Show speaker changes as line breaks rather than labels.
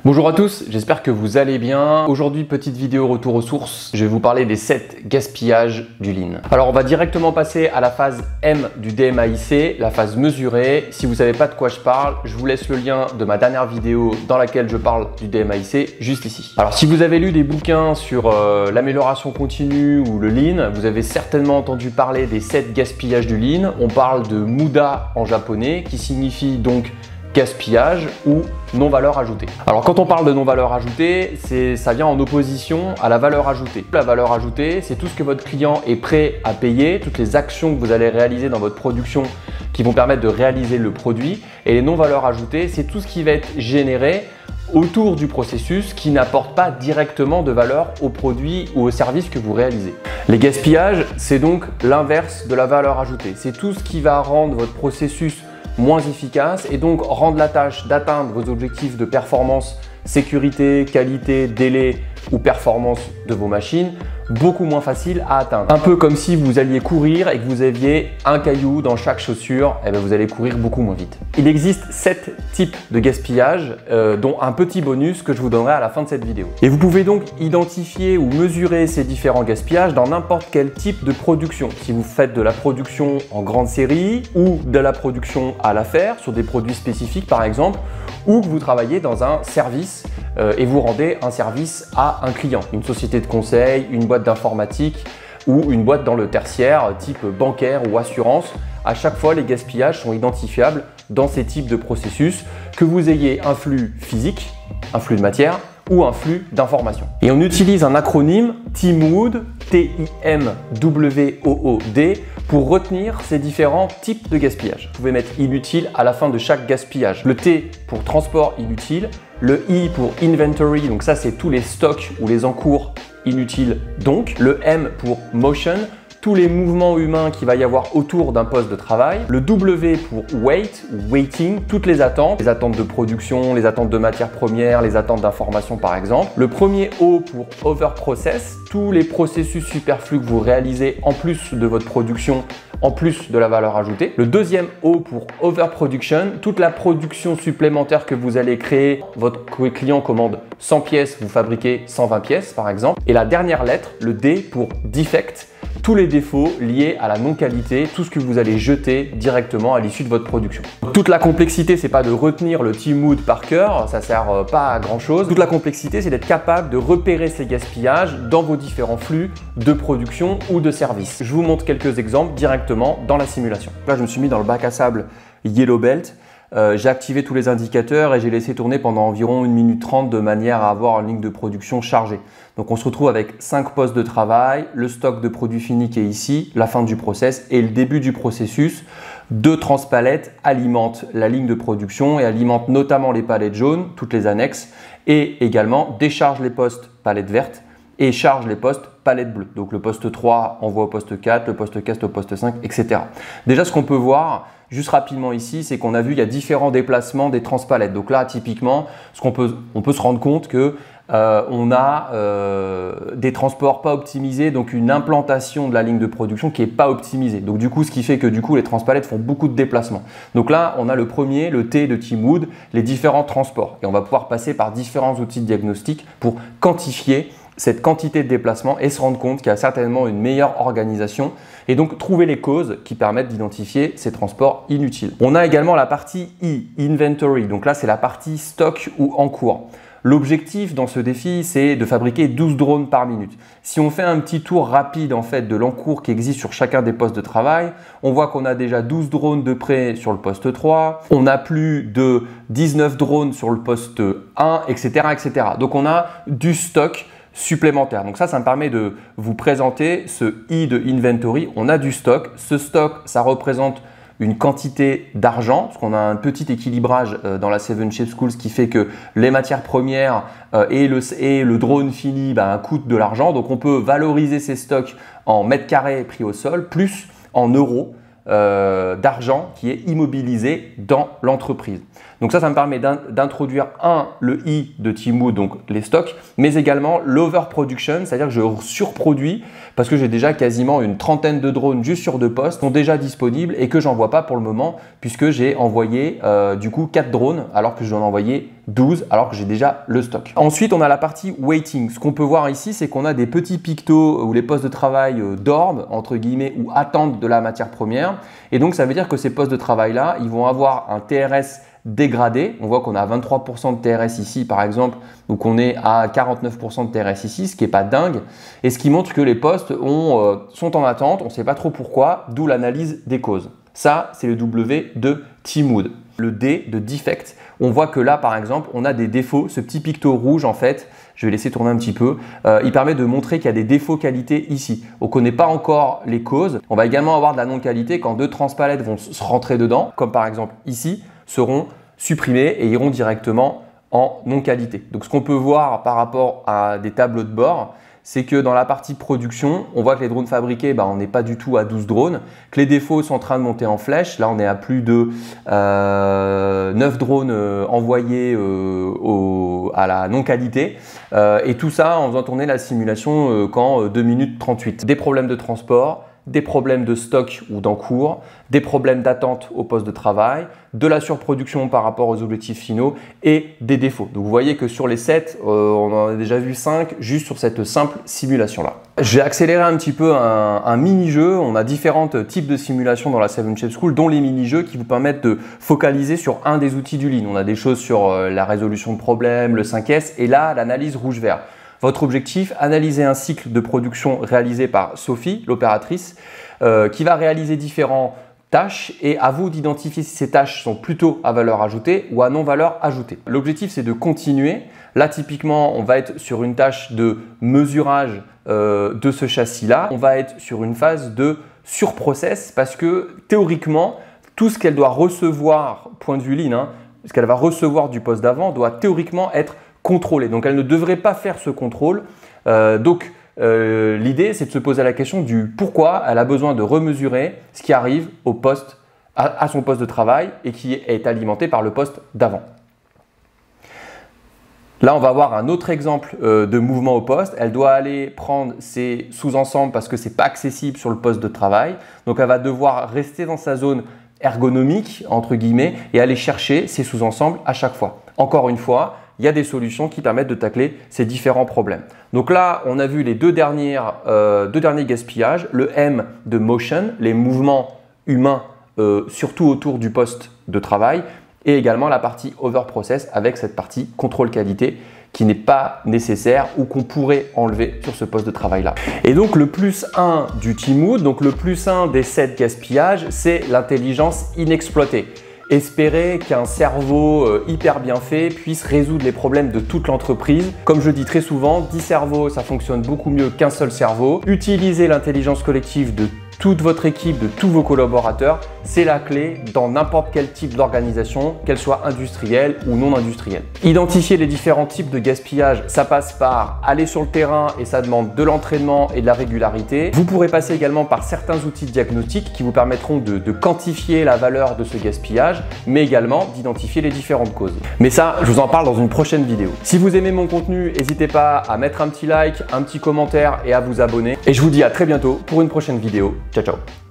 Bonjour à tous, j'espère que vous allez bien. Aujourd'hui, petite vidéo retour aux sources. Je vais vous parler des 7 gaspillages du Lean. Alors, on va directement passer à la phase M du DMAIC, la phase mesurée. Si vous ne savez pas de quoi je parle, je vous laisse le lien de ma dernière vidéo dans laquelle je parle du DMAIC juste ici. Alors, si vous avez lu des bouquins sur l'amélioration continue ou le Lean, vous avez certainement entendu parler des 7 gaspillages du Lean. On parle de Muda en japonais, qui signifie donc gaspillage ou non-valeur ajoutée. Alors quand on parle de non-valeur ajoutée, ça vient en opposition à la valeur ajoutée. La valeur ajoutée, c'est tout ce que votre client est prêt à payer, toutes les actions que vous allez réaliser dans votre production qui vont permettre de réaliser le produit. Et les non-valeurs ajoutées, c'est tout ce qui va être généré autour du processus qui n'apporte pas directement de valeur au produit ou au service que vous réalisez. Les gaspillages, c'est donc l'inverse de la valeur ajoutée. C'est tout ce qui va rendre votre processus moins efficace et donc rendre la tâche d'atteindre vos objectifs de performance, sécurité, qualité, délai ou performance de vos machines beaucoup moins facile à atteindre. Un peu comme si vous alliez courir et que vous aviez un caillou dans chaque chaussure, et bien vous allez courir beaucoup moins vite. Il existe 7 types de gaspillage, dont un petit bonus que je vous donnerai à la fin de cette vidéo. Et vous pouvez donc identifier ou mesurer ces différents gaspillages dans n'importe quel type de production. Si vous faites de la production en grande série ou de la production à l'affaire sur des produits spécifiques par exemple, ou que vous travaillez dans un service et vous rendez un service à un client, une société de conseil, une boîte d'informatique ou une boîte dans le tertiaire type bancaire ou assurance. À chaque fois, les gaspillages sont identifiables dans ces types de processus, que vous ayez un flux physique, un flux de matière ou un flux d'informations. Et on utilise un acronyme TIMWOOD, T-I-M-W-O-O-D, pour retenir ces différents types de gaspillage. Vous pouvez mettre inutile à la fin de chaque gaspillage. Le T pour transport inutile, le I pour inventory, donc ça c'est tous les stocks ou les encours inutiles donc. Le M pour motion, tous les mouvements humains qu'il va y avoir autour d'un poste de travail. Le W pour wait ou waiting, toutes les attentes de production, les attentes de matières premières, les attentes d'information par exemple. Le premier O pour over process, tous les processus superflus que vous réalisez en plus de votre production, en plus de la valeur ajoutée. Le deuxième O pour overproduction, toute la production supplémentaire que vous allez créer. Votre client commande 100 pièces, vous fabriquez 120 pièces par exemple. Et la dernière lettre, le D pour defect, tous les défauts liés à la non-qualité, tout ce que vous allez jeter directement à l'issue de votre production. Toute la complexité, c'est pas de retenir le TIMWOOD par cœur, ça sert pas à grand chose. Toute la complexité, c'est d'être capable de repérer ces gaspillages dans vos différents flux de production ou de service. Je vous montre quelques exemples directement dans la simulation. Là, je me suis mis dans le bac à sable Yellow Belt. J'ai activé tous les indicateurs et j'ai laissé tourner pendant environ 1 minute 30 de manière à avoir une ligne de production chargée. Donc on se retrouve avec 5 postes de travail, le stock de produits finis qui est ici, la fin du process et le début du processus. 2 transpalettes alimentent la ligne de production et alimentent notamment les palettes jaunes, toutes les annexes, et également déchargent les postes palettes vertes et charge les postes palettes bleues. Donc le poste 3 envoie au poste 4, le poste 4 au poste 5, etc. Déjà, ce qu'on peut voir juste rapidement ici, c'est qu'on a vu il y a différents déplacements des transpalettes. Donc là, typiquement, on peut se rendre compte que on a des transports pas optimisés, donc une implantation de la ligne de production qui est pas optimisée. Donc du coup, ce qui fait que du coup, les transpalettes font beaucoup de déplacements. Donc là, on a le premier, le T de TIMWOOD, les différents transports. Et on va pouvoir passer par différents outils de diagnostic pour quantifier cette quantité de déplacement et se rendre compte qu'il y a certainement une meilleure organisation et donc trouver les causes qui permettent d'identifier ces transports inutiles. On a également la partie I, Inventory. Donc là, c'est la partie stock ou en cours. L'objectif dans ce défi, c'est de fabriquer 12 drones par minute. Si on fait un petit tour rapide en fait de l'encours qui existe sur chacun des postes de travail, on voit qu'on a déjà 12 drones de près sur le poste 3, on a plus de 19 drones sur le poste 1, etc., etc. Donc on a du stock supplémentaire. Donc ça me permet de vous présenter ce I de inventory. On a du stock. Ce stock, ça représente une quantité d'argent, parce qu'on a un petit équilibrage dans la 7 Shape Schools qui fait que les matières premières et le drone fini coûtent de l'argent. Donc on peut valoriser ces stocks en mètres carrés pris au sol, plus en euros d'argent qui est immobilisé dans l'entreprise. Donc ça me permet d'introduire le I de Timood, donc les stocks, mais également l'overproduction, c'est-à-dire que je surproduis parce que j'ai déjà quasiment une trentaine de drones juste sur 2 postes qui sont déjà disponibles et que j'envoie pas pour le moment puisque j'ai envoyé du coup 4 drones alors que je dois en envoyer 12 alors que j'ai déjà le stock. Ensuite, on a la partie waiting. Ce qu'on peut voir ici, c'est qu'on a des petits pictos où les postes de travail dorment, entre guillemets, ou attendent de la matière première. Et donc, ça veut dire que ces postes de travail-là, ils vont avoir un TRS dégradé. On voit qu'on a 23% de TRS ici, par exemple, donc on est à 49% de TRS ici, ce qui n'est pas dingue. Et ce qui montre que les postes sont en attente, on ne sait pas trop pourquoi, d'où l'analyse des causes. Ça, c'est le W de Timood. Le D de defect, on voit que là, par exemple, on a des défauts. Ce petit picto rouge, en fait, je vais laisser tourner un petit peu, il permet de montrer qu'il y a des défauts qualité ici. On ne connaît pas encore les causes. On va également avoir de la non-qualité quand 2 transpalettes vont se rentrer dedans, comme par exemple ici, seront supprimés et iront directement en non-qualité. Donc, ce qu'on peut voir par rapport à des tableaux de bord, c'est que dans la partie production, on voit que les drones fabriqués, on n'est pas du tout à 12 drones, que les défauts sont en train de monter en flèche. Là, on est à plus de 9 drones envoyés à la non-qualité. Et tout ça en faisant tourner la simulation qu'en 2 minutes 38. Des problèmes de transport, des problèmes de stock ou d'encours, des problèmes d'attente au poste de travail, de la surproduction par rapport aux objectifs finaux et des défauts. Donc vous voyez que sur les 7, on en a déjà vu 5 juste sur cette simple simulation-là. J'ai accéléré un petit peu un mini-jeu. On a différents types de simulations dans la 7 Shape School, dont les mini-jeux qui vous permettent de focaliser sur un des outils du Lean. On a des choses sur la résolution de problèmes, le 5S et là, l'analyse rouge-vert. Votre objectif, analyser un cycle de production réalisé par Sophie, l'opératrice, qui va réaliser différentes tâches et à vous d'identifier si ces tâches sont plutôt à valeur ajoutée ou à non-valeur ajoutée. L'objectif, c'est de continuer. Là, typiquement, on va être sur une tâche de mesurage de ce châssis-là. On va être sur une phase de surprocess parce que théoriquement, tout ce qu'elle doit recevoir, point de vue Lean, ce qu'elle va recevoir du poste d'avant doit théoriquement être contrôlée. Donc, elle ne devrait pas faire ce contrôle. L'idée, c'est de se poser la question du pourquoi elle a besoin de remesurer ce qui arrive au poste, à son poste de travail et qui est alimenté par le poste d'avant. Là, on va avoir un autre exemple de mouvement au poste. Elle doit aller prendre ses sous-ensembles parce que ce n'est pas accessible sur le poste de travail. Donc, elle va devoir rester dans sa zone ergonomique, entre guillemets, et aller chercher ses sous-ensembles à chaque fois. Encore une fois, il y a des solutions qui permettent de tacler ces différents problèmes. Donc là, on a vu les deux derniers gaspillages, le M de motion, les mouvements humains, surtout autour du poste de travail, et également la partie overprocess avec cette partie contrôle qualité qui n'est pas nécessaire ou qu'on pourrait enlever sur ce poste de travail-là. Et donc le plus 1 du Timood, donc le plus 1 des 7 gaspillages, c'est l'intelligence inexploitée. Espérer qu'un cerveau hyper bien fait puisse résoudre les problèmes de toute l'entreprise. Comme je dis très souvent, 10 cerveaux, ça fonctionne beaucoup mieux qu'un seul cerveau. Utiliser l'intelligence collective de toute votre équipe, de tous vos collaborateurs, c'est la clé dans n'importe quel type d'organisation, qu'elle soit industrielle ou non industrielle. Identifier les différents types de gaspillage, ça passe par aller sur le terrain et ça demande de l'entraînement et de la régularité. Vous pourrez passer également par certains outils diagnostiques qui vous permettront de quantifier la valeur de ce gaspillage, mais également d'identifier les différentes causes. Mais ça, je vous en parle dans une prochaine vidéo. Si vous aimez mon contenu, n'hésitez pas à mettre un petit like, un petit commentaire et à vous abonner. Et je vous dis à très bientôt pour une prochaine vidéo. Ciao, ciao!